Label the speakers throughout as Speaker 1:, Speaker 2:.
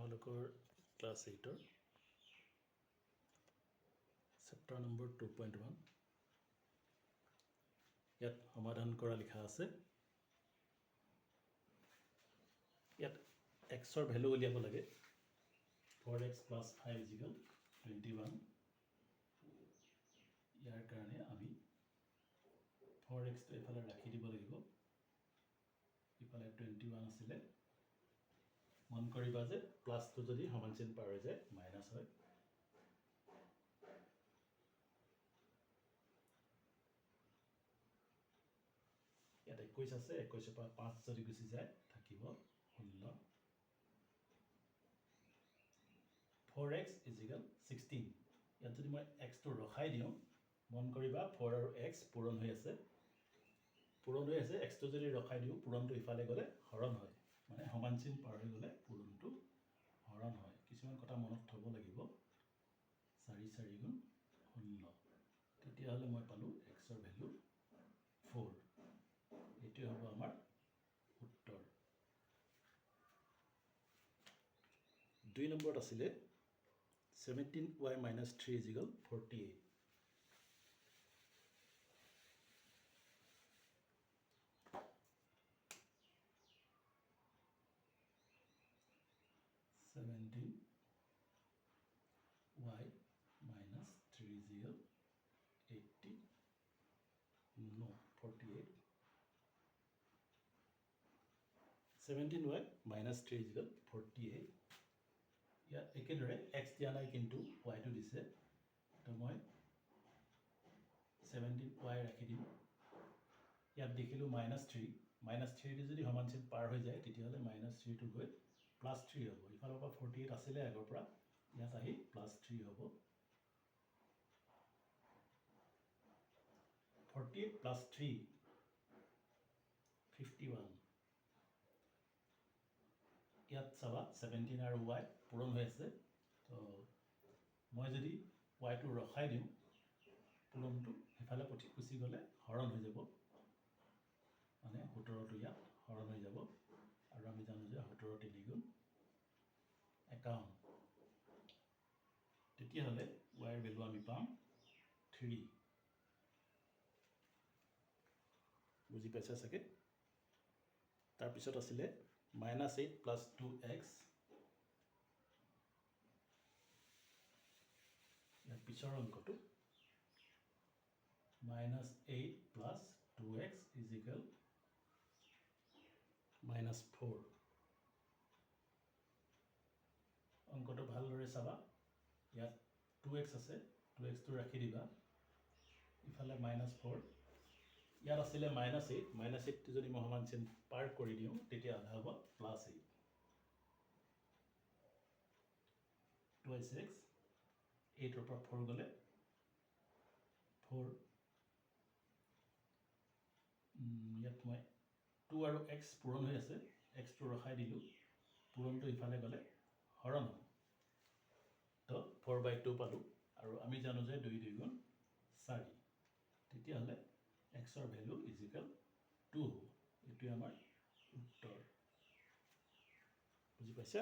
Speaker 1: তোমালোকৰ class 8ৰ chapter number 2.1 ইয়াত সমাধান কৰা লিখা আছে। ইয়াত xৰ ভ্যালু উলিয়াব লাগে। 4x + 5 = 21। ইয়াৰ কাৰণে আমি 4x টো এফালে ৰাখি দিব লাগিব। ইফালে 21 আছিলে। মন কৰিবা যে প্লাসটো যদি সমান চিন পাৰ হৈ যায় মাইনাস হয়। ইয়াত 21 আছে, 21 পৰা 5 যদি গুচি যায় থাকিব 16। 4x = 16। ইয়াত যদি মই x টো ৰখাই দিওঁ, মন কৰিবা 4 আৰু x পূৰণ হৈ আছে। x টো যদি ৰখাই দিওঁ পূৰণটো ইফালে গ'লে হৰণ হয়। মানে সমান চিন পাৰ হৈ গ'লে পূৰণটো হৰণ হয়। কিছুমান কথা মনত থ'ব লাগিব। 4 × 4 = 16। তেতিয়াহ'লে মই পালোঁ xৰ ভ্যালু 4। এইটোৱে হ'ব আমাৰ উত্তৰ। 2 নম্বৰত আছিলে 17y - 3 = 48। y - 3 = 80 no 48 17y - 3 = 48। ইয়াত একেদৰে x দিয়া নাই কিন্তু y টো দিছে, তো মই 17y ৰাখি দিম। ইয়াত দেখিলোঁ -3 -3 যদি সমান চিন পাৰ হৈ যায় তেতিয়াহ'লে -3 টো গৈ +3 হ'ব। ইফালৰ পৰা 48 আছিলে আগৰ পৰা, ইয়াত আহি +3 হ'ব। 48 + 3 51। ইয়াত চাবা 17 আৰু y পূৰণ হৈ আছে। তো মই যদি y টো ৰখাই দিওঁ পূৰণটো সিফালে গুচি গ'লে হৰণ হৈ যাব। মানে 17টো ইয়াত হৰণ হৈ যাব। আৰু আমি জানো যে 17 × 3 = 51। তেতিয়াহ'লে y ৰ ভ্যালু আমি পাম 3। বুজি পাইছা চাগে? তাৰপিছত আছিলে -8 + 2x। ইয়াৰ পিছৰ অংকটো -8 + 2x = -4। অংকটো ভালদৰে চাবা। ইয়াত 2x আছে, 2x টো ৰাখি দিবা। ইফালে -4। ইয়াত আছিলে -8 -8 টো যদি মই সমান চিন পাৰ কৰি দিওঁ তেতিয়া আধা হ'ব +8। 2x 8 ৰ পৰা 4 গ'লে 4। ইয়াত মই 2 আৰু x পূৰণ হৈ আছে, x টো ৰখাই দিলোঁ। পূৰণটো ইফালে গ'লে হৰণ হ'ব। তো 4/2 পালোঁ। আৰু আমি জানো যে 2 × 2 = 4। তেতিয়াহ'লে x ৰ ভ্যালু = 2 হ'ব। এইটোৱে আমাৰ উত্তৰ। বুজি পাইছা?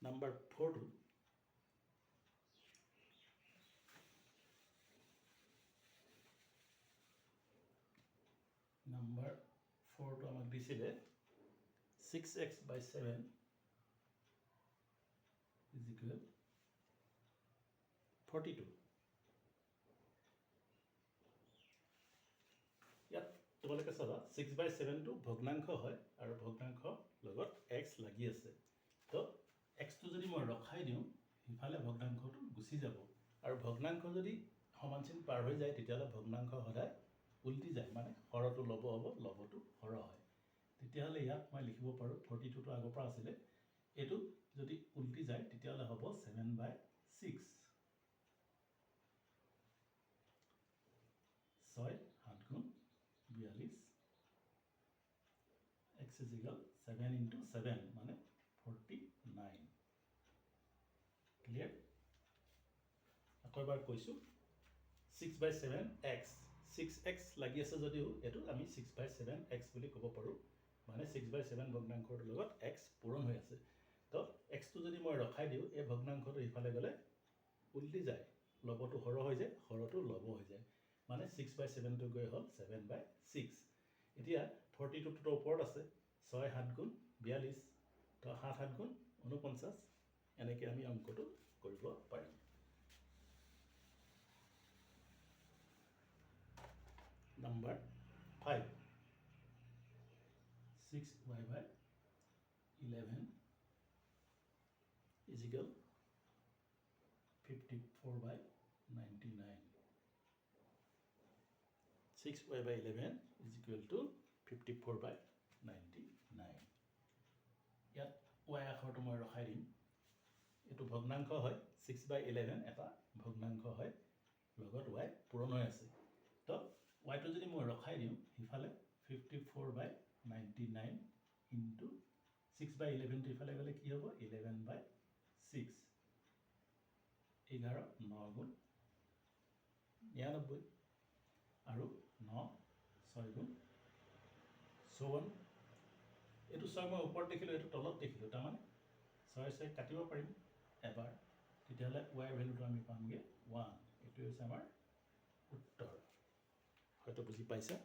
Speaker 1: নাম্বাৰ 4 টো আমাক দিছিলে 6x / 7 = 42। ইয়াত তোমালোকে চাবা 6/7 টো ভগ্নাংশ হয় আৰু ভগ্নাংশৰ লগত x লাগি আছে। তো x টো যদি মই ৰখাই দিওঁ সিফালে ভগ্নাংশটো গুচি যাব। আৰু ভগ্নাংশ যদি সমান চিন পাৰ হৈ যায় তেতিয়াহ'লে ভগ্নাংশ সদায় উল্টি যায়। মানে হৰটো লব হ'ব, লবটো হৰ হয়। তেতিয়াহ'লে ইয়াত মই লিখিব পাৰোঁ 42 টো আগৰ পৰা আছিলে, এইটো যদি উল্টি যায় তেতিয়াহ'লে হ'ব 7/6। 6 7 × 42। x = 7 × 7 মানে 49। ক্লিয়াৰ? আকৌ এবাৰ কৈছোঁ 6/7 x 6x লাগি আছে যদিও এইটো আমি 6/7x বুলি ক'ব পাৰোঁ মানে 6/7 ভগ্নাংশটোৰ লগত x পূৰণ হৈ আছে তো xটো যদি মই ৰখাই দিওঁ এই ভগ্নাংশটো ইফালে গ'লে উল্টি যায় লবটো হৰ হৈ যায় হৰটো লব হৈ যায় মানে 6/7 টো গৈ হ'ল 7/6 এতিয়া 42 টো ওপৰত আছে 6 7 গুণ 42 তো 7 7 গুণ 49 এনেকৈ আমি অংকটো কৰিব পাৰিম Number 5 6y/11 is equal 54/99 6y/11 is equal to 54/99 ইয়াত y আখৰটো মই ৰখাই দিম এইটো ভগ্নাংশ হয় 6/11 এটা ভগ্নাংশ হয় লগত y পূৰণ হৈ আছে তো y টো যদি মই ৰখাই দিওঁ ইফালে 54/99 into 6/11 টো ইফালে গ'লে কি হ'ব 11/6 11 9 গুণ 99 আৰু 9 6 গুণ 54 এইটো 6 মই ওপৰত দেখিলোঁ এইটো তলত দেখিলোঁ তাৰমানে 6 6 কাটিব পাৰিম এবাৰ তেতিয়াহ'লে y ভ্যালুটো আমি পামগে 1 এইটো হৈছে আমাৰ উত্তৰ হয়তো বুজি পাইছা